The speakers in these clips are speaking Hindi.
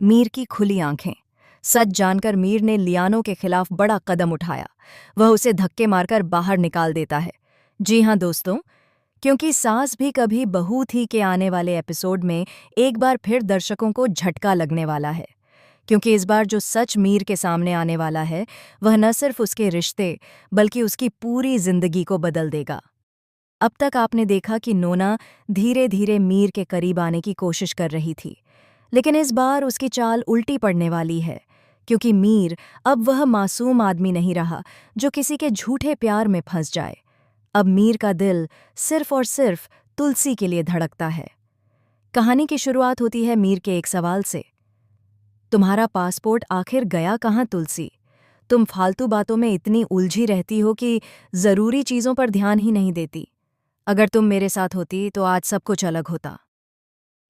मीर की खुली आंखें। सच जानकर मीर ने लियानो के खिलाफ बड़ा कदम उठाया। वह उसे धक्के मारकर बाहर निकाल देता है। जी हाँ दोस्तों, क्योंकि सास भी कभी बहू थी के आने वाले एपिसोड में एक बार फिर दर्शकों को झटका लगने वाला है। क्योंकि इस बार जो सच मीर के सामने आने वाला है वह न सिर्फ उसके रिश्ते बल्कि उसकी पूरी जिंदगी को बदल देगा। अब तक आपने देखा कि नोना धीरे धीरे मीर के करीब आने की कोशिश कर रही थी, लेकिन इस बार उसकी चाल उल्टी पड़ने वाली है। क्योंकि मीर अब वह मासूम आदमी नहीं रहा जो किसी के झूठे प्यार में फंस जाए। अब मीर का दिल सिर्फ और सिर्फ तुलसी के लिए धड़कता है। कहानी की शुरुआत होती है मीर के एक सवाल से। तुम्हारा पासपोर्ट आखिर गया कहाँ तुलसी? तुम फालतू बातों में इतनी उलझी रहती हो कि जरूरी चीजों पर ध्यान ही नहीं देती। अगर तुम मेरे साथ होती तो आज सब कुछ अलग होता।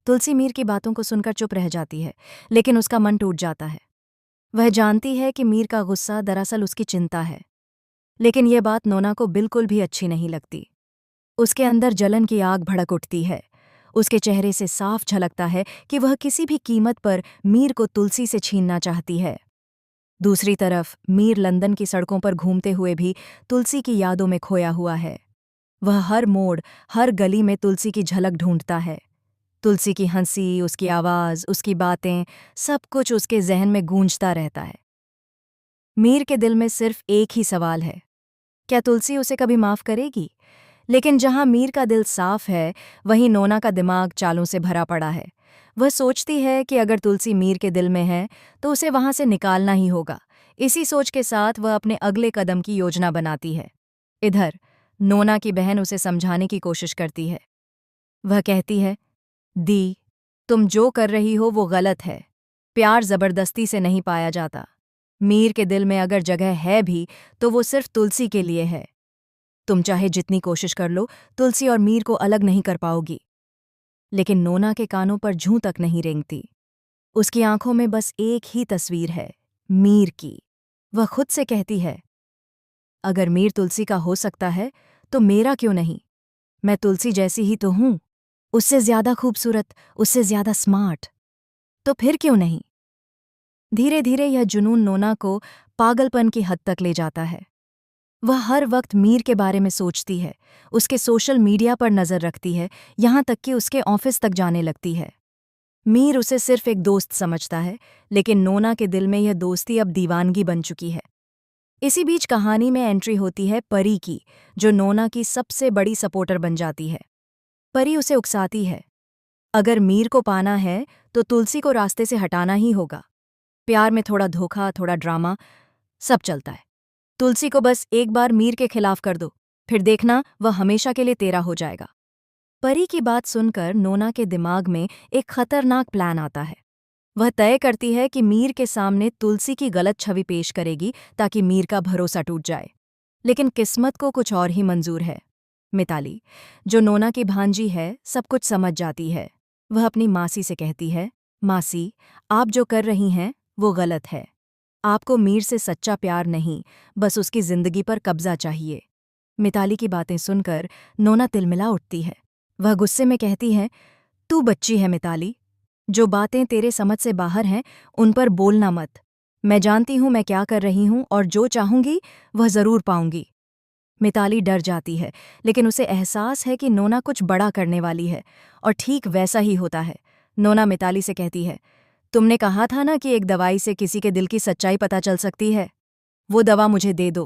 तुलसी मीर की बातों को सुनकर चुप रह जाती है, लेकिन उसका मन टूट जाता है। वह जानती है कि मीर का गुस्सा दरअसल उसकी चिंता है, लेकिन यह बात नोना को बिल्कुल भी अच्छी नहीं लगती। उसके अंदर जलन की आग भड़क उठती है। उसके चेहरे से साफ झलकता है कि वह किसी भी कीमत पर मीर को तुलसी से छीनना चाहती है। दूसरी तरफ मीर लंदन की सड़कों पर घूमते हुए भी तुलसी की यादों में खोया हुआ है। वह हर मोड़, हर गली में तुलसी की झलक ढूंढता है। तुलसी की हंसी, उसकी आवाज़, उसकी बातें, सब कुछ उसके जहन में गूंजता रहता है। मीर के दिल में सिर्फ एक ही सवाल है, क्या तुलसी उसे कभी माफ़ करेगी? लेकिन जहां मीर का दिल साफ है, वहीं नोना का दिमाग चालों से भरा पड़ा है। वह सोचती है कि अगर तुलसी मीर के दिल में है तो उसे वहां से निकालना ही होगा। इसी सोच के साथ वह अपने अगले कदम की योजना बनाती है। इधर नोना की बहन उसे समझाने की कोशिश करती है। वह कहती है, दी, तुम जो कर रही हो वो गलत है। प्यार जबरदस्ती से नहीं पाया जाता। मीर के दिल में अगर जगह है भी तो वो सिर्फ तुलसी के लिए है। तुम चाहे जितनी कोशिश कर लो, तुलसी और मीर को अलग नहीं कर पाओगी। लेकिन नोना के कानों पर जूं तक नहीं रेंगती। उसकी आंखों में बस एक ही तस्वीर है, मीर की। वह खुद से कहती है, अगर मीर तुलसी का हो सकता है तो मेरा क्यों नहीं? मैं तुलसी जैसी ही तो हूं, उससे ज्यादा खूबसूरत, उससे ज्यादा स्मार्ट। तो फिर क्यों नहीं? धीरे धीरे यह जुनून नोना को पागलपन की हद तक ले जाता है। वह हर वक्त मीर के बारे में सोचती है, उसके सोशल मीडिया पर नज़र रखती है, यहाँ तक कि उसके ऑफिस तक जाने लगती है। मीर उसे सिर्फ एक दोस्त समझता है, लेकिन नोना के दिल में यह दोस्ती अब दीवानगी बन चुकी है। इसी बीच कहानी में एंट्री होती है परी की, जो नोना की सबसे बड़ी सपोर्टर बन जाती है। परी उसे उकसाती है, अगर मीर को पाना है तो तुलसी को रास्ते से हटाना ही होगा। प्यार में थोड़ा धोखा, थोड़ा ड्रामा, सब चलता है। तुलसी को बस एक बार मीर के खिलाफ कर दो, फिर देखना वह हमेशा के लिए तेरा हो जाएगा। परी की बात सुनकर नोना के दिमाग में एक खतरनाक प्लान आता है। वह तय करती है कि मीर के सामने तुलसी की गलत छवि पेश करेगी ताकि मीर का भरोसा टूट जाए। लेकिन किस्मत को कुछ और ही मंजूर है। मिताली, जो नोना की भांजी है, सब कुछ समझ जाती है। वह अपनी मासी से कहती है, मासी, आप जो कर रही हैं वो गलत है। आपको मीर से सच्चा प्यार नहीं, बस उसकी जिंदगी पर कब्जा चाहिए। मिताली की बातें सुनकर नोना तिलमिला उठती है। वह गुस्से में कहती है, तू बच्ची है मिताली, जो बातें तेरे समझ से बाहर हैं उन पर बोलना मत। मैं जानती हूं मैं क्या कर रही हूं और जो चाहूंगी वह जरूर पाऊंगी। मिताली डर जाती है, लेकिन उसे एहसास है कि नोना कुछ बड़ा करने वाली है, और ठीक वैसा ही होता है। नोना मिताली से कहती है, तुमने कहा था ना कि एक दवाई से किसी के दिल की सच्चाई पता चल सकती है, वो दवा मुझे दे दो।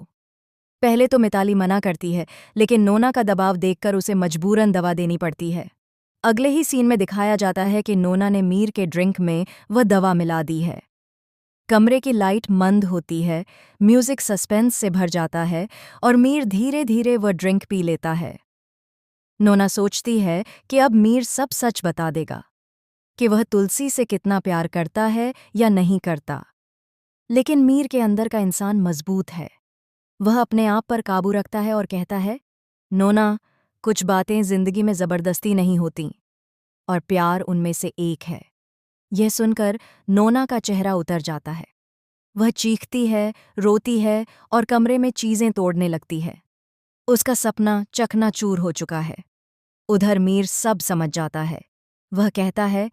पहले तो मिताली मना करती है, लेकिन नोना का दबाव देखकर उसे मजबूरन दवा देनी पड़ती है। अगले ही सीन में दिखाया जाता है कि नोना ने मीर के ड्रिंक में वह दवा मिला दी है। कमरे की लाइट मंद होती है, म्यूजिक सस्पेंस से भर जाता है और मीर धीरे धीरे वह ड्रिंक पी लेता है। नोना सोचती है कि अब मीर सब सच बता देगा, कि वह तुलसी से कितना प्यार करता है या नहीं करता। लेकिन मीर के अंदर का इंसान मजबूत है। वह अपने आप पर काबू रखता है और कहता है, नोना, कुछ बातें जिंदगी में जबरदस्ती नहीं होती, और प्यार उनमें से एक है। यह सुनकर नोना का चेहरा उतर जाता है। वह चीखती है, रोती है और कमरे में चीजें तोड़ने लगती है। उसका सपना चकनाचूर हो चुका है। उधर मीर सब समझ जाता है। वह कहता है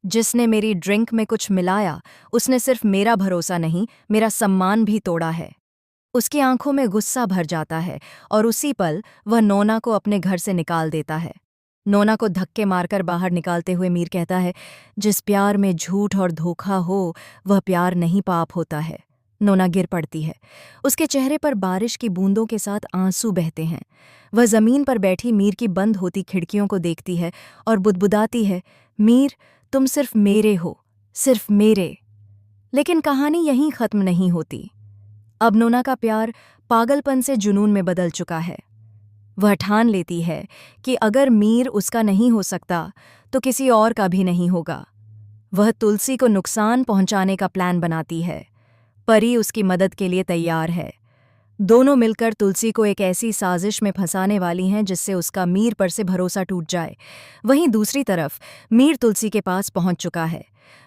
जिसने मेरी ड्रिंक में कुछ मिलाया उसने सिर्फ मेरा भरोसा नहीं, मेरा सम्मान भी तोड़ा है। उसकी आंखों में गुस्सा भर जाता है और उसी पल वह नोना को अपने घर से निकाल देता है। नोना को धक्के मारकर बाहर निकालते हुए मीर कहता है, जिस प्यार में झूठ और धोखा हो वह प्यार नहीं पाप होता है। नोना गिर पड़ती है। उसके चेहरे पर बारिश की बूंदों के साथ आंसू बहते हैं। वह जमीन पर बैठी मीर की बंद होती खिड़कियों को देखती है और बुदबुदाती है, मीर, तुम सिर्फ मेरे हो, सिर्फ मेरे। लेकिन कहानी यहीं खत्म नहीं होती। अब नोना का प्यार पागलपन से जुनून में बदल चुका है। वह ठान लेती है कि अगर मीर उसका नहीं हो सकता तो किसी और का भी नहीं होगा। वह तुलसी को नुकसान पहुंचाने का प्लान बनाती है। परी उसकी मदद के लिए तैयार है। दोनों मिलकर तुलसी को एक ऐसी साजिश में फंसाने वाली हैं जिससे उसका मीर पर से भरोसा टूट जाए। वहीं दूसरी तरफ मीर तुलसी के पास पहुंच चुका है।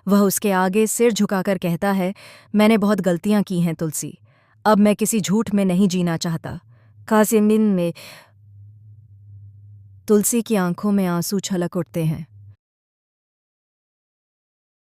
वह उसके आगे सिर झुकाकर कहता है, मैंने बहुत गलतियां की हैं तुलसी, अब मैं किसी झूठ में नहीं जीना चाहता। कासिमिन में तुलसी की आंखों में आंसू छलक उठते हैं।